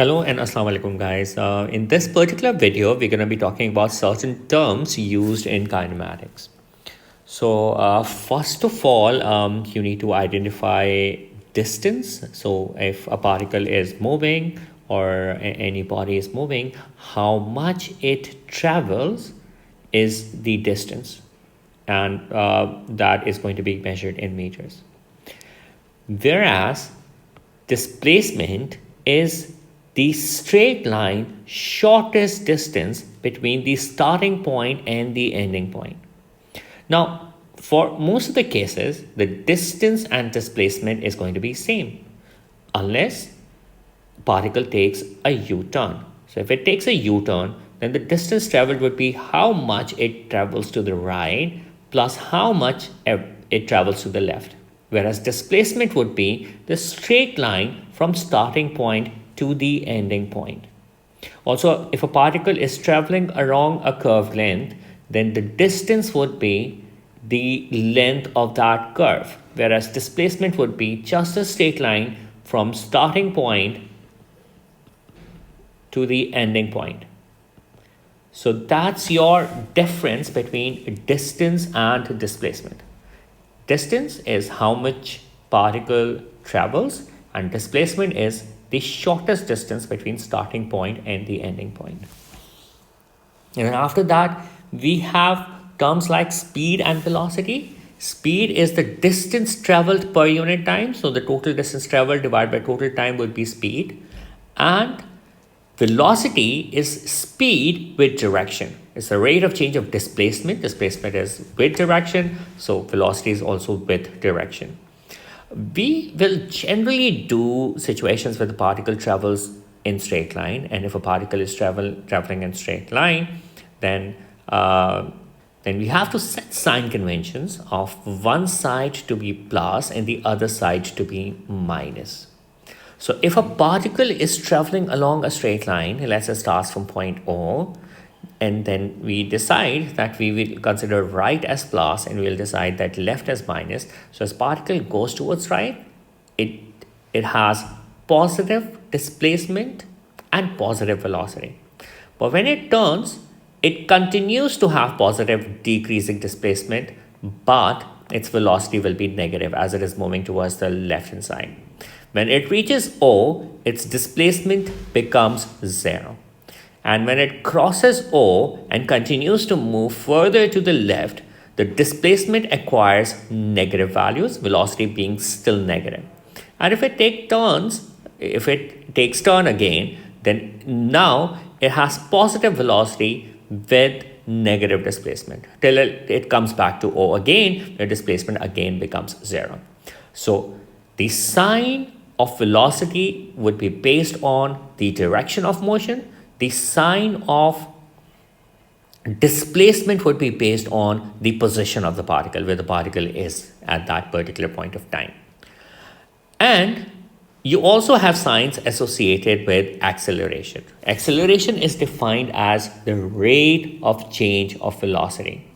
Hello and Assalamu alaikum guys. In this particular video, we're going to be talking about certain terms used in kinematics. So first of all, you need to identify distance. So if a particle is moving or any body is moving, how much it travels is the distance. And that is going to be measured in meters. Whereas displacement is the straight line shortest distance between the starting point and the ending point. Now, for most of the cases, the distance and displacement is going to be same unless particle takes a U-turn. So if it takes a U-turn, then the distance traveled would be how much it travels to the right plus how much it travels to the left. Whereas displacement would be the straight line from starting point to the ending point. Also, if a particle is traveling along a curved length, then the distance would be the length of that curve, whereas displacement would be just a straight line from starting point to the ending point. So that's your difference between distance and displacement. Distance is how much particle travels, and displacement is the shortest distance between starting point and the ending point. And then after that, we have terms like speed and velocity. Speed is the distance traveled per unit time. So the total distance traveled divided by total time would be speed. And velocity is speed with direction. It's the rate of change of displacement. Displacement is with direction. So velocity is also with direction. We will generally do situations where the particle travels in straight line, and if a particle is traveling in straight line, then we have to set sign conventions of one side to be plus and the other side to be minus. So if a particle is traveling along a straight line, let's say starts from point O, and then we decide that we will consider right as plus and we'll decide that left as minus. So as particle goes towards right, it has positive displacement and positive velocity. But when it turns, it continues to have positive decreasing displacement, but its velocity will be negative as it is moving towards the left hand side. When it reaches O, its displacement becomes 0. And when it crosses O and continues to move further to the left, the displacement acquires negative values, velocity being still negative. And if it takes turn again, then now it has positive velocity with negative displacement till it comes back to O again, the displacement again becomes 0. So the sign of velocity would be based on the direction of motion. The sign of displacement would be based on the position of the particle, where the particle is at that particular point of time. And you also have signs associated with acceleration. Acceleration is defined as the rate of change of velocity.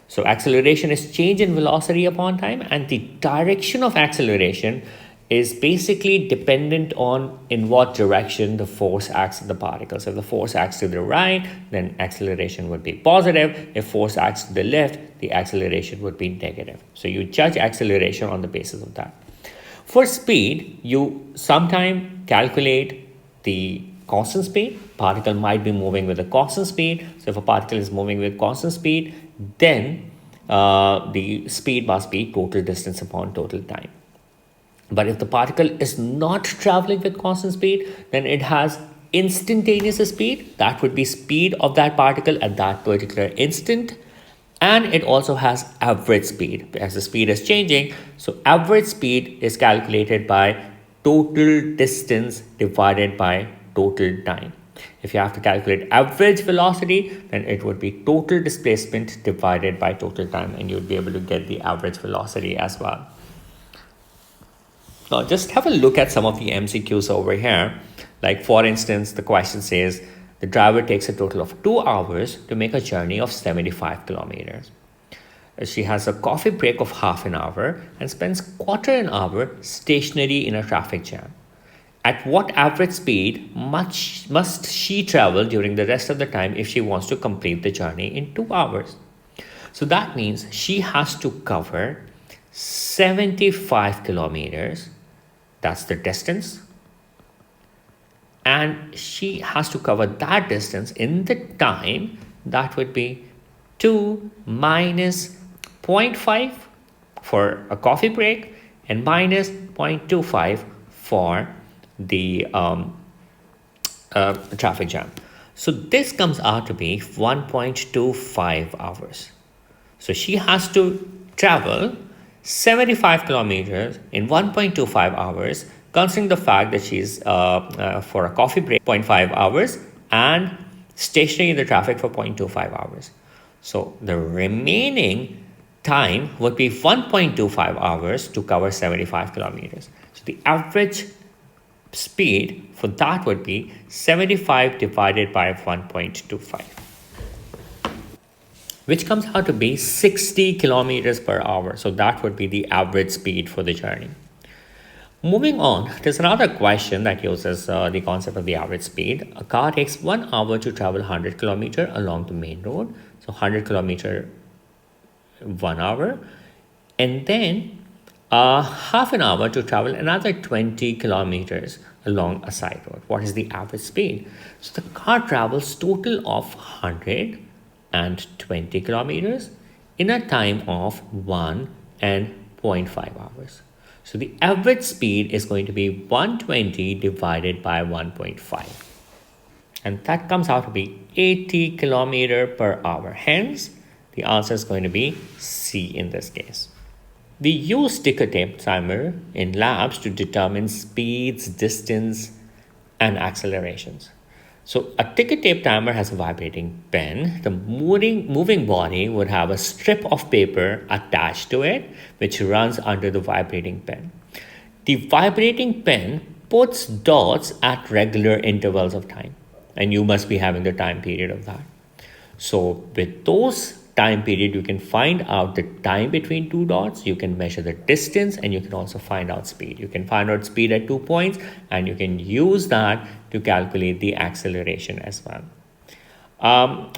So acceleration is change in velocity upon time, and the direction of acceleration is basically dependent on in what direction the force acts on the particle. So if the force acts to the right, then acceleration would be positive. If force acts to the left, the acceleration would be negative. So you judge acceleration on the basis of that. For speed, you sometimes calculate the constant speed. Particle might be moving with a constant speed. So if a particle is moving with constant speed, then the speed must be total distance upon total time. But if the particle is not traveling with constant speed, then it has instantaneous speed. That would be speed of that particle at that particular instant. And it also has average speed as the speed is changing. So average speed is calculated by total distance divided by total time. If you have to calculate average velocity, then it would be total displacement divided by total time, and you would be able to get the average velocity as well. Now, just have a look at some of the MCQs over here. Like, for instance, the question says, the driver takes a total of 2 hours to make a journey of 75 kilometers. She has a coffee break of half an hour and spends quarter an hour stationary in a traffic jam. At what average speed must she travel during the rest of the time if she wants to complete the journey in 2 hours? So that means she has to cover 75 kilometers. That's the distance. And she has to cover that distance in the time that would be 2 minus 0.5 for a coffee break and minus 0.25 for the traffic jam. So this comes out to be 1.25 hours. So she has to travel 75 kilometers in 1.25 hours, considering the fact that she's for a coffee break 0.5 hours and stationary in the traffic for 0.25 hours. So the remaining time would be 1.25 hours to cover 75 kilometers. So the average speed for that would be 75 divided by 1.25, which comes out to be 60 kilometers per hour. So that would be the average speed for the journey. Moving on, there's another question that uses the concept of the average speed. A car takes 1 hour to travel 100 kilometers along the main road. So 100 kilometers, 1 hour. And then half an hour to travel another 20 kilometers along a side road. What is the average speed? So the car travels total of 120 kilometers in a time of 1 and 0.5 hours. So the average speed is going to be 120 divided by 1.5. And that comes out to be 80 kilometers per hour. Hence, the answer is going to be C in this case. We use ticker tape timer in labs to determine speeds, distance, and accelerations. So a ticker tape timer has a vibrating pen. The moving body would have a strip of paper attached to it, which runs under the vibrating pen. The vibrating pen puts dots at regular intervals of time, and you must be having the time period of that. So with those time period, you can find out the time between two dots, you can measure the distance, and you can also find out speed. You can find out speed at 2 points, and you can use that to calculate the acceleration as well.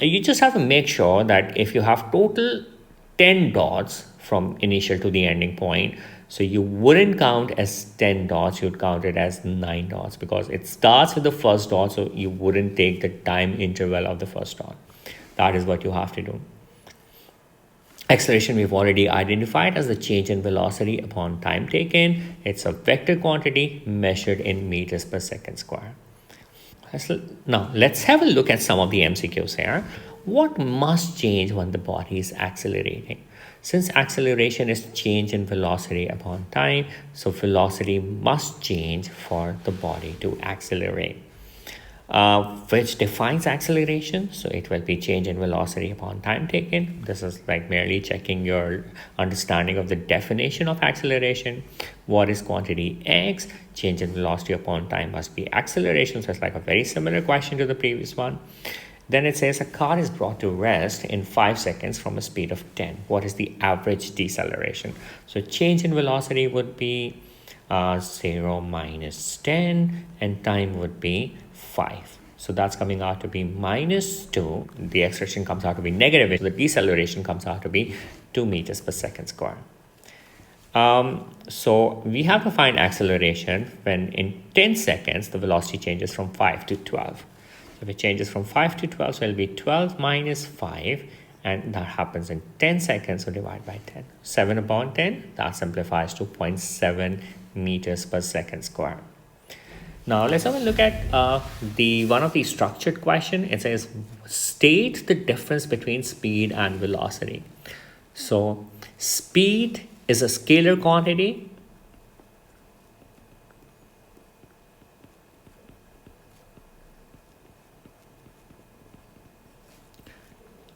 You just have to make sure that if you have total 10 dots from initial to the ending point, so you wouldn't count as 10 dots, you'd count it as 9 dots, because it starts with the first dot, so you wouldn't take the time interval of the first dot. That is what you have to do. Acceleration we've already identified as the change in velocity upon time taken. It's a vector quantity measured in meters per second square. Now, let's have a look at some of the MCQs here. What must change when the body is accelerating? Since acceleration is change in velocity upon time, so velocity must change for the body to accelerate. Which defines acceleration. So it will be change in velocity upon time taken. This is like merely checking your understanding of the definition of acceleration. What is quantity X? Change in velocity upon time must be acceleration. So it's like a very similar question to the previous one. Then it says a car is brought to rest in 5 seconds from a speed of 10. What is the average deceleration? So change in velocity would be 0 minus 10, and time would be 5. So that's coming out to be minus 2. The acceleration comes out to be negative. So the deceleration comes out to be 2 meters per second square. So we have to find acceleration when in 10 seconds, the velocity changes from 5 to 12. So if it changes from 5 to 12, so it'll be 12 minus 5. And that happens in 10 seconds, so divide by 10. 7 upon 10, that simplifies to 0.7 meters per second square. Now let's have a look at one of the structured question. It says state the difference between speed and velocity. So speed is a scalar quantity.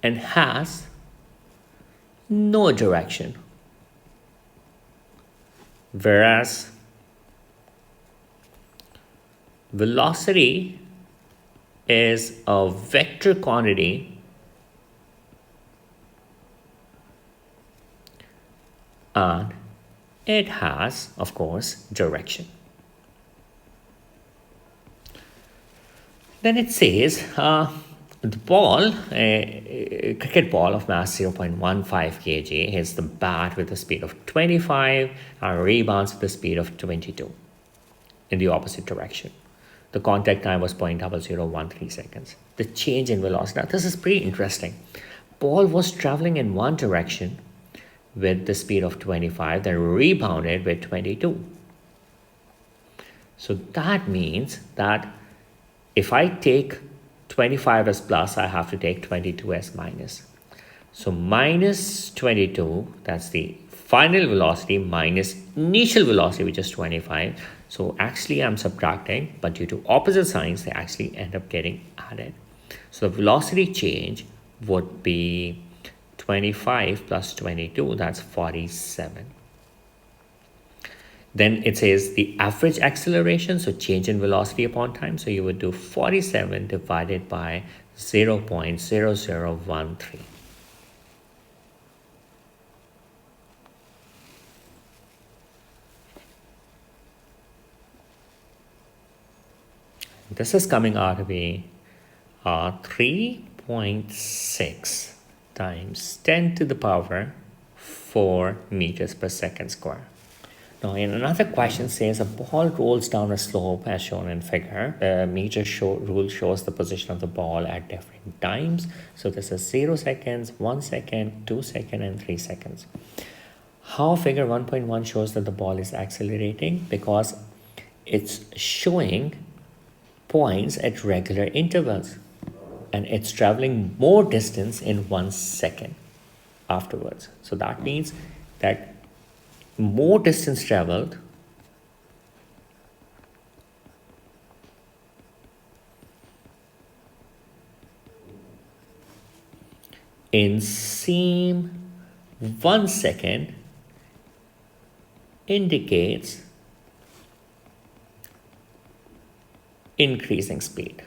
And has no direction. Whereas velocity is a vector quantity and it has, of course, direction. Then it says the ball, a cricket ball of mass 0.15 kg, hits the bat with a speed of 25 and rebounds with a speed of 22 in the opposite direction. The contact time was 0.0013 seconds. The change in velocity. Now, this is pretty interesting. Ball was traveling in one direction with the speed of 25, then rebounded with 22. So that means that if I take 25 as plus, I have to take 22 as minus. So minus 22, that's the final velocity, minus initial velocity, which is 25. So actually I'm subtracting, but due to opposite signs, they actually end up getting added. So the velocity change would be 25 plus 22, that's 47. Then it says the average acceleration, so change in velocity upon time. So you would do 47 divided by 0.0013. This is coming out to be 3.6 times 10 to the power 4 meters per second square. Now, in another question says a ball rolls down a slope as shown in figure. The meter rule shows the position of the ball at different times. So this is 0 seconds, 1 second, 2 seconds, and 3 seconds. How figure 1.1 shows that the ball is accelerating? Because it's showing points at regular intervals and it's traveling more distance in 1 second afterwards. So that means that more distance traveled in same 1 second indicates increasing speed,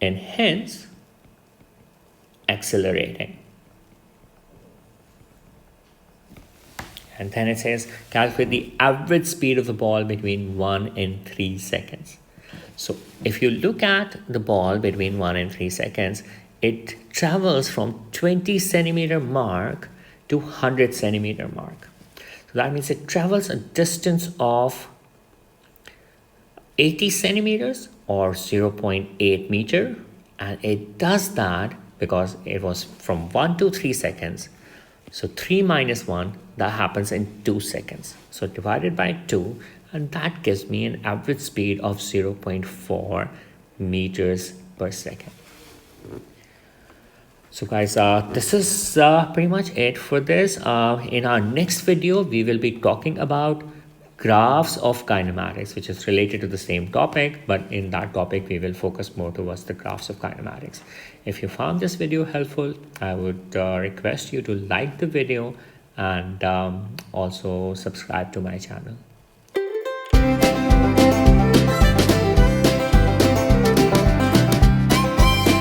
and hence accelerating. And then it says calculate the average speed of the ball between 1 and 3 seconds. So if you look at the ball between 1 and 3 seconds, it travels from 20 centimeter mark to 100 centimeter mark. So that means it travels a distance of 80 centimeters or 0.8 meter. And it does that because it was from 1 to 3 seconds. So 3 minus 1, that happens in 2 seconds. So divided by 2, and that gives me an average speed of 0.4 meters per second. So guys, this is pretty much it for this. In our next video, we will be talking about graphs of kinematics, which is related to the same topic, but in that topic we will focus more towards the graphs of kinematics. If you found this video helpful, I would request you to like the video and also subscribe to my channel.